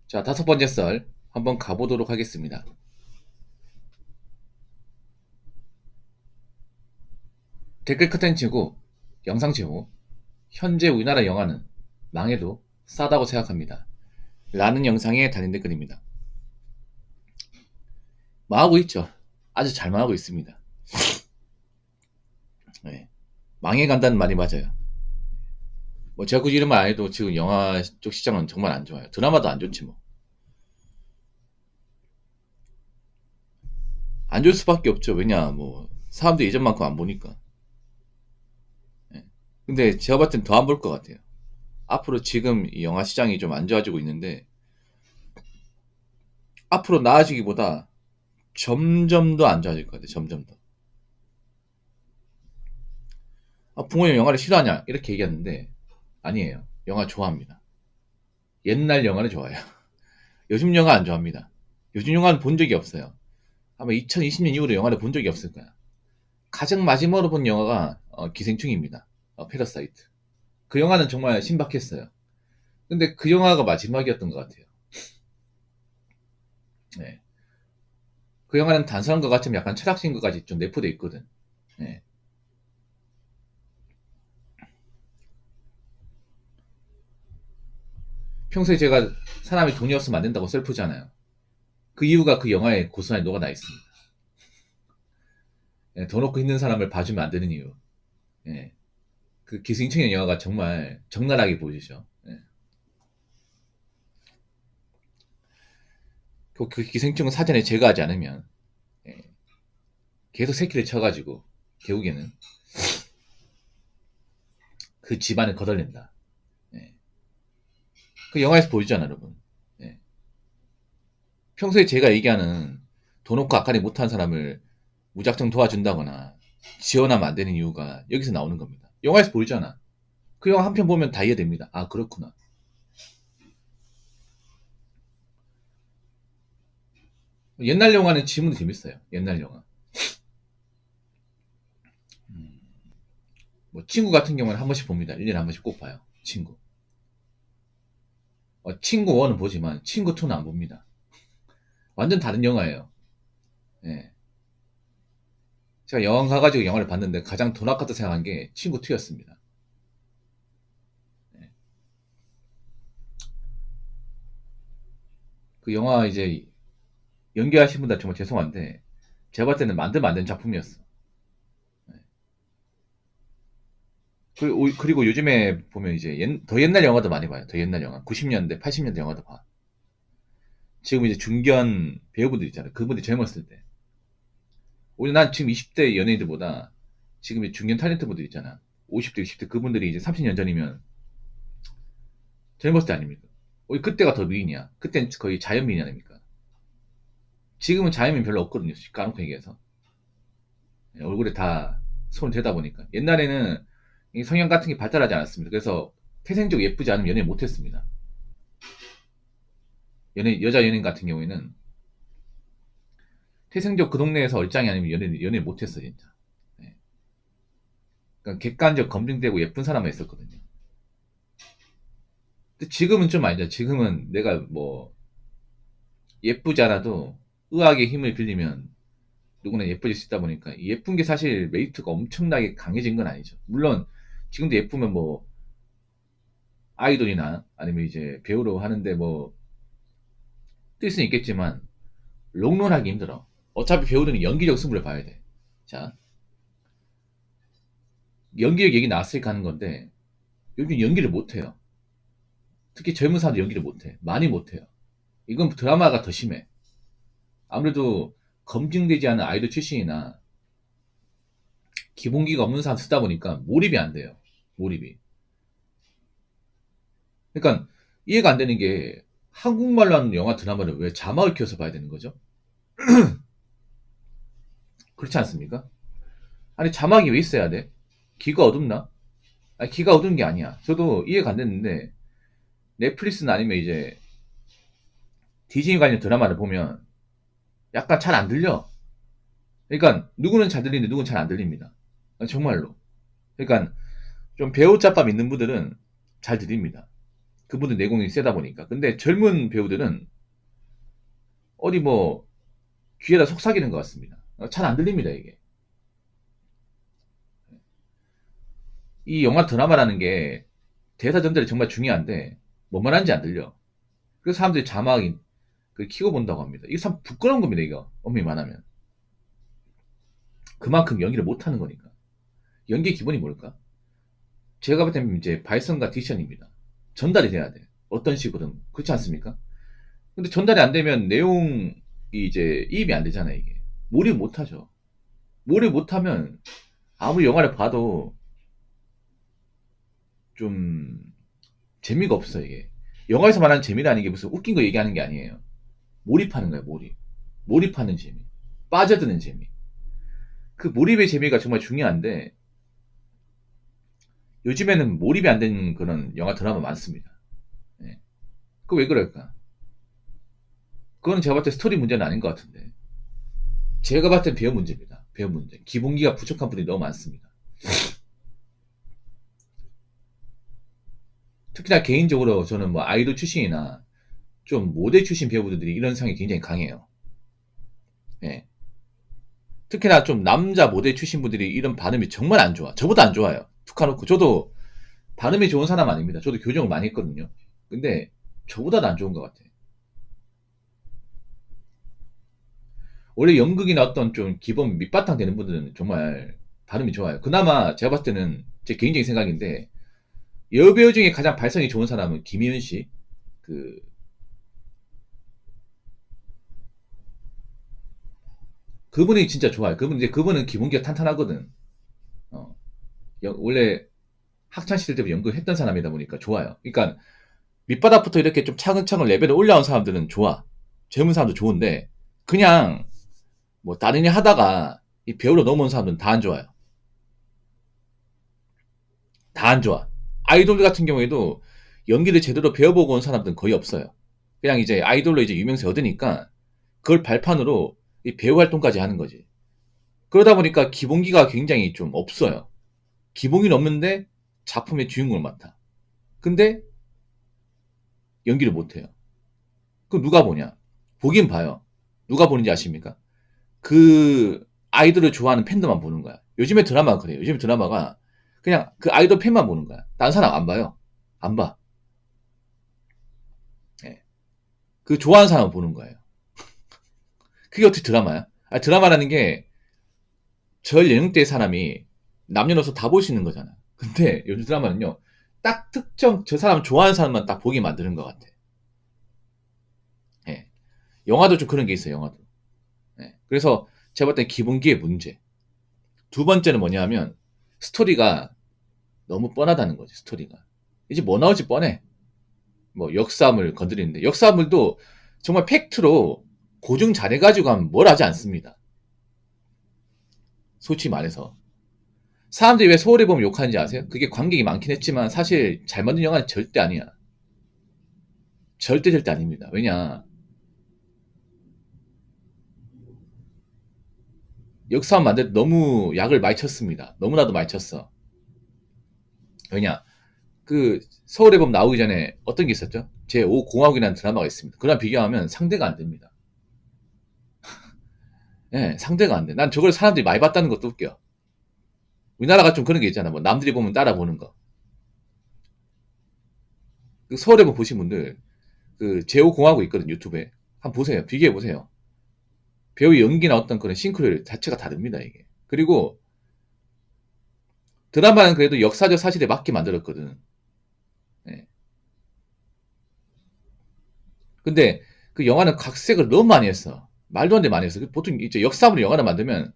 자, 다섯 번째 썰 한번 가보도록 하겠습니다. 댓글 커튼 치고 영상 제목 현재 우리나라 영화는 망해도 싸다고 생각합니다. 라는 영상에 달린 댓글입니다. 망하고 있죠. 아주 잘 망하고 있습니다. 네. 망해간다는 말이 맞아요. 뭐 제가 굳이 이름을 안 해도 지금 영화 쪽 시장은 정말 안 좋아요. 드라마도 안 좋지 뭐. 안 좋을 수밖에 없죠. 왜냐 뭐 사람들이 예전만큼 안 보니까. 네. 근데 제가 봤을 땐 더 안 볼 것 같아요. 앞으로 지금 이 영화 시장이 좀 안 좋아지고 있는데 앞으로 나아지기보다 점점 더 안 좋아질 것 같아요. 점점 더. 부모님 영화를 싫어하냐 이렇게 얘기하는데 아니에요. 영화 좋아합니다. 옛날 영화는 좋아해요. 요즘 영화 안 좋아합니다. 요즘 영화는 본 적이 없어요. 아마 2020년 이후로 영화를 본 적이 없을 거야. 가장 마지막으로 본 영화가 기생충입니다. 패러사이트. 그 영화는 정말 신박했어요. 근데 그 영화가 마지막이었던 것 같아요. 네. 그 영화는 단순한 것 같지만 약간 철학적인 것까지 좀 내포돼 있거든. 네. 평소에 제가 사람이 돈이 없으면 안 된다고 슬프잖아요. 그 이유가 그 영화에 고스란히 녹아나 있습니다. 예, 돈 없고 힘든 사람을 봐주면 안 되는 이유. 예, 그 기생충의 영화가 정말 적나라하게 보여주죠. 예. 그 기생충은 사전에 제거하지 않으면 예, 계속 새끼를 쳐가지고 결국에는 그 집안을 거덜낸다. 예. 그 영화에서 보여주잖아, 여러분. 예. 평소에 제가 얘기하는 돈 없고 악하니 못한 사람을 무작정 도와준다거나 지원하면 안 되는 이유가 여기서 나오는 겁니다. 영화에서 보이잖아. 그 영화 한 편 보면 다 이해됩니다. 아, 그렇구나. 옛날 영화는 지금도 재밌어요. 옛날 영화. 뭐 친구 같은 경우는 한 번씩 봅니다. 1년에 한 번씩 꼭 봐요. 친구. 친구 1은 보지만 친구 2는 안 봅니다. 완전 다른 영화예요. 예. 제가 영화 가가지고 영화를 봤는데 가장 돈 아깝다 생각한 게 친구 2였습니다. 예. 그 영화 이제 연기하신 분들 정말 죄송한데 제가 봤을 때는 만들면 안 되는 작품이었어. 예. 그리고 요즘에 보면 이제 더 옛날 영화도 많이 봐요. 더 옛날 영화. 90년대, 80년대 영화도 봐. 지금 이제 중견 배우분들 있잖아요. 그분들이 젊었을 때. 오히려 난 지금 20대 연예인들보다 지금 이 중견 탤런트 분들 있잖아. 50대, 60대 그분들이 이제 30년 전이면 젊었을 때 아닙니까? 오히려 그때가 더 미인이야. 그땐 거의 자연미인 아닙니까? 지금은 자연미인 별로 없거든요. 까놓고 얘기해서. 얼굴에 다 손을 대다 보니까. 옛날에는 이 성형 같은 게 발달하지 않았습니다. 그래서 태생적으로 예쁘지 않으면 연애 못했습니다. 여자 연예인 같은 경우에는 태생적 그 동네에서 얼짱이 아니면 연애 못했어, 진짜. 네. 그러니까 객관적 검증되고 예쁜 사람만 있었거든요. 근데 지금은 좀 아니죠. 지금은 내가 뭐 예쁘지 않아도 의학의 힘을 빌리면 누구나 예뻐질 수 있다 보니까 이 예쁜 게 사실 메리트가 엄청나게 강해진 건 아니죠. 물론 지금도 예쁘면 뭐 아이돌이나 아니면 이제 배우로 하는데 뭐 뜰 수는 있겠지만 롱런하기 힘들어. 어차피 배우들은 연기력 승부를 봐야 돼. 자, 연기력 얘기 나왔으니까 하는 건데 요즘 연기를 못해요. 특히 젊은 사람들 연기를 못해. 많이 못해요. 이건 드라마가 더 심해. 아무래도 검증되지 않은 아이돌 출신이나 기본기가 없는 사람 쓰다 보니까 몰입이 안 돼요. 몰입이. 그러니까 이해가 안 되는 게 한국말로 하는 영화 드라마를 왜 자막을 켜서 봐야 되는 거죠? 그렇지 않습니까? 아니 자막이 왜 있어야 돼? 귀가 어둡나? 아니 귀가 어두운 게 아니야. 저도 이해가 안 됐는데 넷플릭스나 아니면 이제 디즈니 관련 드라마를 보면 약간 잘 안 들려. 그러니까 누구는 잘 들리는데 누구는 잘 안 들립니다. 정말로. 그러니까 좀 배우 짬밥 있는 분들은 잘 들립니다. 그분들 내공이 세다 보니까. 근데 젊은 배우들은 어디 뭐 귀에다 속삭이는 것 같습니다. 잘 안 들립니다, 이게. 이 영화 드라마라는 게 대사 전달이 정말 중요한데 뭔 말하는지 안 들려. 그래서 사람들이 자막 그 키고 본다고 합니다. 이게 참 부끄러운 겁니다, 이거. 엄밀히 말하면. 그만큼 연기를 못하는 거니까. 연기의 기본이 뭘까? 제가 볼 때는 이제 발성과 딕션입니다. 전달이 돼야 돼. 어떤 식으로든. 그렇지 않습니까? 근데 전달이 안 되면 내용이 이제 이입이 안 되잖아요, 이게. 몰입 못 하죠. 몰입 못 하면 아무리 영화를 봐도 좀 재미가 없어, 이게. 영화에서 말하는 재미라는 게 무슨 웃긴 거 얘기하는 게 아니에요. 몰입하는 거예요, 몰입. 몰입하는 재미. 빠져드는 재미. 그 몰입의 재미가 정말 중요한데 요즘에는 몰입이 안 되는 그런 영화 드라마 많습니다. 예. 그거 왜 그럴까? 그거는 제가 봤을 때 스토리 문제는 아닌 것 같은데. 제가 봤을 땐 배우 문제입니다. 배우 문제. 기본기가 부족한 분이 너무 많습니다. 특히나 개인적으로 저는 뭐 아이돌 출신이나 좀 모델 출신 배우분들이 이런 상이 굉장히 강해요. 예. 특히나 좀 남자 모델 출신 분들이 이런 발음이 정말 안 좋아. 저보다 안 좋아요. 툭 까놓고. 저도 발음이 좋은 사람 아닙니다. 저도 교정을 많이 했거든요. 근데 저보다도 안 좋은 것 같아. 원래 연극이나 어떤 좀 기본 밑바탕 되는 분들은 정말 발음이 좋아요. 그나마 제가 봤을 때는 제 개인적인 생각인데 여배우 중에 가장 발성이 좋은 사람은 김희은 씨. 그 그분이 진짜 좋아요. 그분은 기본기가 탄탄하거든. 어, 원래 학창 시절 때부터 연극했던 사람이다 보니까 좋아요. 그러니까 밑바닥부터 이렇게 좀 차근차근 레벨을 올라온 사람들은 좋아. 젊은 사람도 좋은데 그냥 뭐 다른 일 하다가 이 배우로 넘어온 사람들은 다 안 좋아요. 다 안 좋아. 아이돌 같은 경우에도 연기를 제대로 배워보고 온 사람들은 거의 없어요. 그냥 이제 아이돌로 이제 유명세 얻으니까 그걸 발판으로 이 배우 활동까지 하는 거지. 그러다 보니까 기본기가 굉장히 좀 없어요. 기본기는 없는데 작품의 주인공을 맡아. 근데 연기를 못해요. 그럼 누가 보냐? 보긴 봐요. 누가 보는지 아십니까? 그 아이돌을 좋아하는 팬들만 보는 거야. 요즘에 드라마가 그래요. 요즘에 드라마가 그냥 그 아이돌 팬만 보는 거야. 딴 사람 안 봐요. 안 봐. 예. 그 좋아하는 사람만 보는 거예요. 그게 어떻게 드라마야? 아, 드라마라는 게 절 연령대의 사람이 남녀노소 다 볼 수 있는 거잖아. 근데 요즘 드라마는요. 딱 특정 저 사람 좋아하는 사람만 딱 보게 만드는 것 같아. 예. 영화도 좀 그런 게 있어요. 영화도. 예. 그래서 제가 봤을 때 기본기의 문제. 두 번째는 뭐냐면 스토리가 너무 뻔하다는 거지. 스토리가. 이제 뭐 나올지 뻔해. 뭐 역사물 건드리는데 역사물도 정말 팩트로 고증 잘해가지고 하면 뭘 하지 않습니다. 솔직히 말해서. 사람들이 왜 소울의 봄 욕하는지 아세요? 그게 관객이 많긴 했지만 사실 잘 만든 영화는 절대 아니야. 절대 아닙니다. 왜냐? 역사만 만들 때 너무 약을 많이 쳤습니다. 너무나도 많이 쳤어. 왜냐? 그 서울의 봄 나오기 전에 어떤 게 있었죠? 제5공화국이라는 드라마가 있습니다. 그랑 비교하면 상대가 안 됩니다. 예, 상대가 안 돼. 난 저걸 사람들이 많이 봤다는 것도 웃겨. 우리나라가 좀 그런 게 있잖아. 뭐 남들이 보면 따라 보는 거. 그 서울의 봄 보신 분들 그 제5공화국 있거든 유튜브에. 한번 보세요. 비교해 보세요. 배우 연기나 어떤 그런 싱크로율 자체가 다릅니다 이게. 그리고 드라마는 그래도 역사적 사실에 맞게 만들었거든. 예. 근데 그 영화는 각색을 너무 많이 했어. 말도 안 돼 많이 했어. 보통 이제 역사물로 영화를 만들면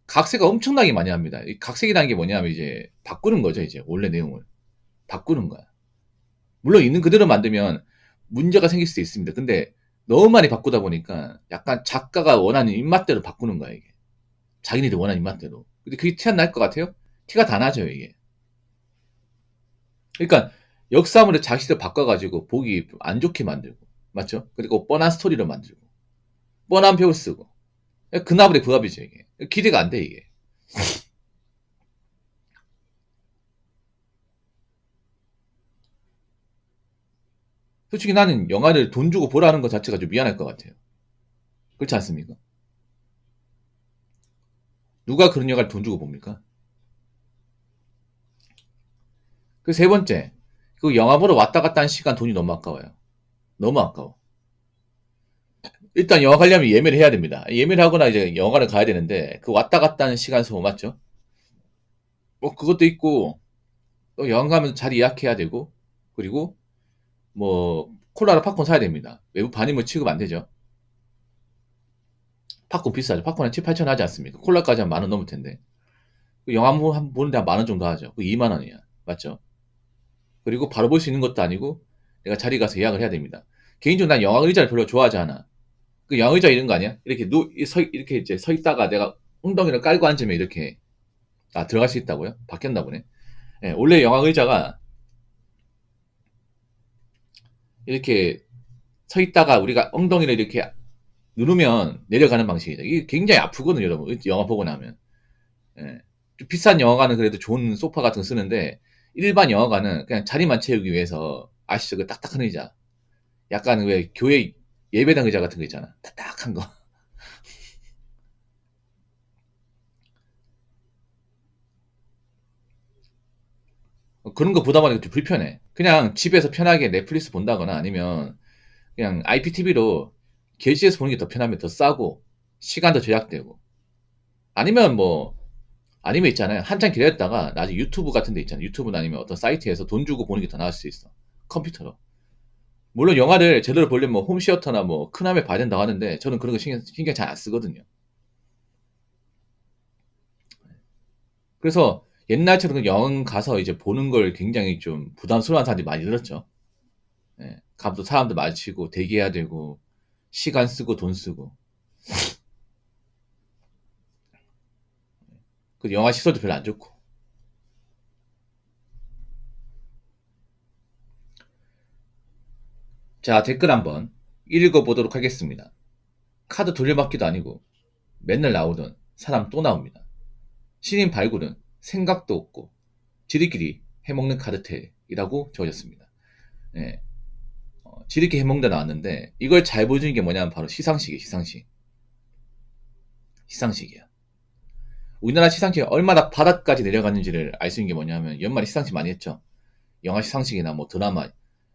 각색을 엄청나게 많이 합니다. 이 각색이라는 게 뭐냐면 이제 바꾸는 거죠. 이제 원래 내용을 바꾸는 거야. 물론 있는 그대로 만들면 문제가 생길 수도 있습니다. 근데 너무 많이 바꾸다 보니까 약간 작가가 원하는 입맛대로 바꾸는 거야 이게. 자기네들 원하는 입맛대로. 근데 그게 티 안 날 것 같아요? 티가 다 나죠 이게. 그러니까 역사물을 자기대로 바꿔가지고 보기 안 좋게 만들고 맞죠? 그리고 뻔한 스토리로 만들고 뻔한 배우 쓰고 그나물의 부합이죠 이게. 기대가 안 돼 이게. 솔직히 나는 영화를 돈 주고 보라는 것 자체가 좀 미안할 것 같아요. 그렇지 않습니까? 누가 그런 영화를 돈 주고 봅니까? 그 세 번째, 그 영화 보러 왔다 갔다 하는 시간 돈이 너무 아까워요. 너무 아까워. 일단 영화 가려면 예매를 해야 됩니다. 예매를 하거나 이제 영화를 가야 되는데 그 왔다 갔다 하는 시간 소모 맞죠? 뭐 그것도 있고 또 영화 가면 자리 예약해야 되고 그리고 뭐 콜라를 팝콘 사야 됩니다. 외부 반입물 취급 안 되죠. 팝콘 비싸죠. 팝콘 한 7, 8천 하지 않습니까? 콜라까지 한 10,000원 넘을 텐데. 그 영화 한번 보는데 한 10,000원 정도 하죠. 그 2만 원이야. 맞죠? 그리고 바로 볼 수 있는 것도 아니고 내가 자리 가서 예약을 해야 됩니다. 개인적으로 난 영화 의자를 별로 좋아하지 않아. 그 영화 의자 이런 거 아니야? 이렇게 이제 서 있다가 내가 엉덩이를 깔고 앉으면 이렇게 들어갈 수 있다고요? 바뀌었나 보네. 예, 원래 영화 의자가 이렇게 서 있다가 우리가 엉덩이를 이렇게 누르면 내려가는 방식이죠. 이게 굉장히 아프거든요, 여러분. 영화 보고 나면. 예. 좀 비싼 영화관은 그래도 좋은 소파 같은 거 쓰는데 일반 영화관은 그냥 자리만 채우기 위해서 아시죠? 그 딱딱한 의자. 약간 왜 교회 예배당 의자 같은 거 있잖아. 딱딱한 거. 그런 거 보다 보니까 좀 불편해. 그냥 집에서 편하게 넷플릭스 본다거나 아니면 그냥 IPTV로 게시해서 보는 게 더 편하면 더 싸고 시간도 절약되고 아니면 뭐 아니면 있잖아요. 한참 기다렸다가 나중에 유튜브 같은 데 있잖아요. 유튜브나 아니면 어떤 사이트에서 돈 주고 보는 게 더 나을 수 있어. 컴퓨터로. 물론 영화를 제대로 보려면 뭐 홈시어터나 뭐 큰 화면 봐야 된다고 하는데 저는 그런 거 신경 잘 안 쓰거든요. 그래서 옛날처럼 영화 가서 이제 보는 걸 굉장히 좀 부담스러워하는 사람들이 많이 늘었죠. 예. 가도 사람들 마주치고 대기해야 되고 시간 쓰고 돈 쓰고 그 영화 시설도 별로 안 좋고. 자, 댓글 한번 읽어보도록 하겠습니다. 카드 돌려받기도 아니고 맨날 나오던 사람 또 나옵니다. 신인 발굴은 생각도 없고 지들끼리 해먹는 카르텔이라고 적어졌습니다. 예, 지들끼리 해먹다 나왔는데 이걸 잘 보여주는 게 뭐냐면 바로 시상식이에요. 시상식이야. 우리나라 시상식이 얼마나 바닥까지 내려갔는지를 알 수 있는 게 뭐냐면 연말에 시상식 많이 했죠. 영화 시상식이나 뭐 드라마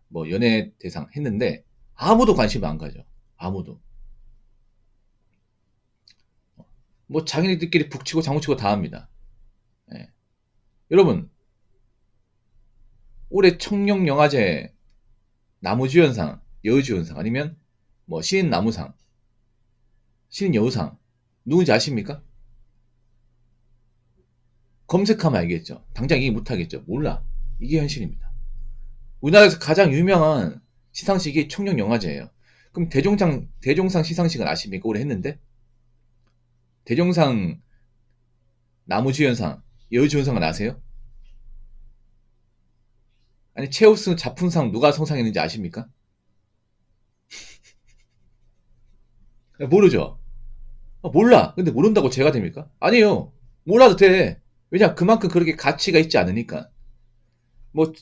뭐 연예 대상 했는데 아무도 관심 안 가죠. 아무도. 뭐 자기네들끼리 북치고 장구치고 다 합니다. 예. 여러분 올해 청룡영화제 나무주연상, 여우주연상 아니면 뭐 신인나무상, 신인여우상 누군지 아십니까? 검색하면 알겠죠. 당장 얘기 못하겠죠. 몰라. 이게 현실입니다. 우리나라에서 가장 유명한 시상식이 청룡영화제예요. 그럼 대종상 시상식은 아십니까? 올해 했는데 대종상, 나무주연상, 여우주연상은 아세요? 아니 최우수 작품상 누가 성상했는지 아십니까? 모르죠. 몰라. 근데 모른다고 죄가 됩니까? 아니에요. 몰라도 돼. 왜냐 그만큼 그렇게 가치가 있지 않으니까. 뭐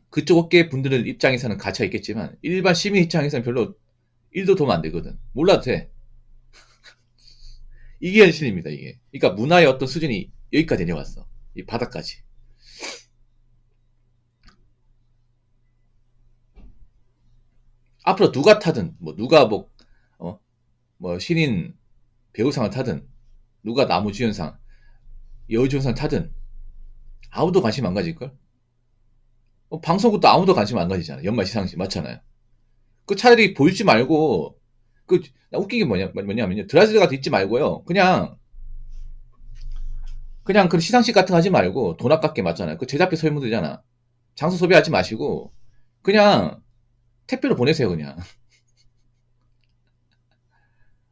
그쪽 업계 분들 입장에서는 가치가 있겠지만 일반 시민 입장에서는 별로 1도 도움 안 되거든. 몰라도 돼. 이게 현실입니다. 이게. 그러니까 문화의 어떤 수준이 여기까지 내려왔어. 이 바닥까지. 앞으로 누가 타든 뭐 누가 어? 뭐 신인 배우상을 타든 누가 나무주연상, 여우주연상 타든 아무도 관심 안 가질걸? 방송국도 아무도 관심 안 가지잖아. 연말 시상식 맞잖아요. 그 차라리 보이지 말고 그 웃긴 게 뭐냐면요. 드라이브 같은 있지 말고요. 그냥 그 시상식 같은 거 하지 말고 돈 아깝게 맞잖아요. 그 제작비 소비면 되잖아. 장소 소비하지 마시고 그냥 택배로 보내세요 그냥.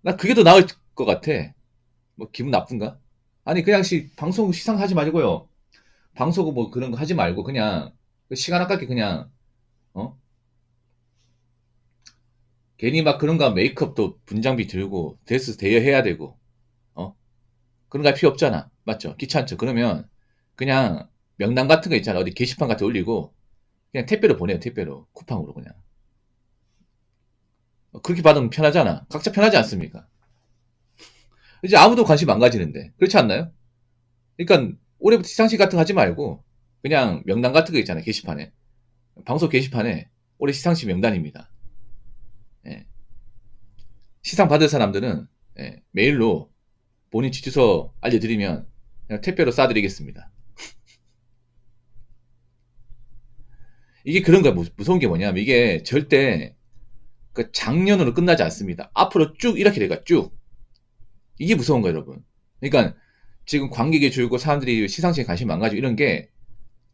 나 그게 더 나을 것 같아. 뭐 기분 나쁜가? 아니 그냥 방송 시상 하지 말고요. 방송국 뭐 그런 거 하지 말고 그냥 그 시간 아깝게 그냥 어 괜히 막 그런 거 메이크업도 분장비 들고 드레스 대여해야 되고 어 그런 거 할 필요 없잖아. 맞죠? 귀찮죠? 그러면 그냥 명단 같은 거 있잖아. 어디 게시판 같은 거 올리고 그냥 택배로 보내요. 택배로. 쿠팡으로 그냥. 그렇게 받으면 편하잖아. 각자 편하지 않습니까? 이제 아무도 관심 안 가지는데. 그렇지 않나요? 그러니까 올해부터 시상식 같은 거 하지 말고 그냥 명단 같은 거 있잖아요. 게시판에. 방송 게시판에 올해 시상식 명단입니다. 예. 시상 받을 사람들은 예, 메일로 본인 주소 알려드리면 그냥 택배로 쏴드리겠습니다. 이게 그런 거야. 무서운 게 뭐냐면 이게 절대 그 작년으로 끝나지 않습니다. 앞으로 쭉 이렇게 돼가 쭉. 이게 무서운 거예요, 여러분. 그러니까 지금 관객이 줄고 사람들이 시상식에 관심 안 가지고 이런 게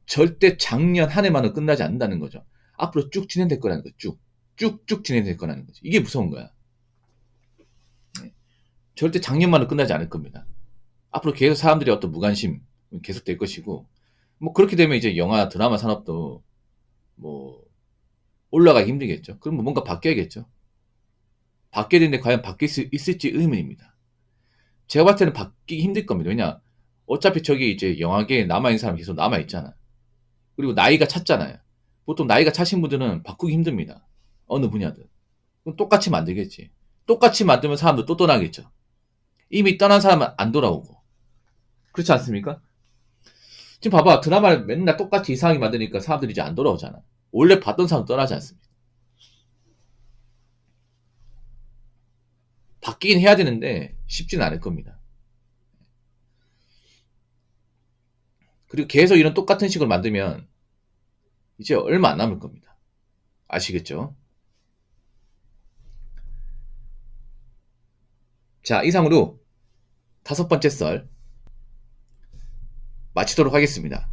절대 작년 한 해만은 끝나지 않는다는 거죠. 앞으로 쭉 진행될 거라는 거죠. 쭉. 쭉쭉 진행될 거라는 거죠. 이게 무서운 거야. 네. 절대 작년만은 끝나지 않을 겁니다. 앞으로 계속 사람들이 어떤 무관심 계속 될 것이고, 뭐 그렇게 되면 이제 영화, 드라마 산업도 뭐 올라가기 힘들겠죠. 그럼 뭐 뭔가 바뀌어야겠죠. 바뀌어야 되는데 과연 바뀔 수 있을지 의문입니다. 제가 봤을 때는 바뀌기 힘들 겁니다. 왜냐, 어차피 저기 이제 영화계에 남아있는 사람이 계속 남아있잖아. 그리고 나이가 찼잖아요. 보통 나이가 차신 분들은 바꾸기 힘듭니다. 어느 분야든. 그럼 똑같이 만들겠지. 똑같이 만들면 사람들 또 떠나겠죠. 이미 떠난 사람은 안 돌아오고. 그렇지 않습니까? 지금 봐봐. 드라마를 맨날 똑같이 이상하게 만드니까 사람들이 이제 안 돌아오잖아. 원래 봤던 사람 떠나지 않습니다. 바뀌긴 해야 되는데 쉽지는 않을 겁니다. 그리고 계속 이런 똑같은 식으로 만들면 이제 얼마 안 남을 겁니다. 아시겠죠? 자, 이상으로 5번째 썰 마치도록 하겠습니다.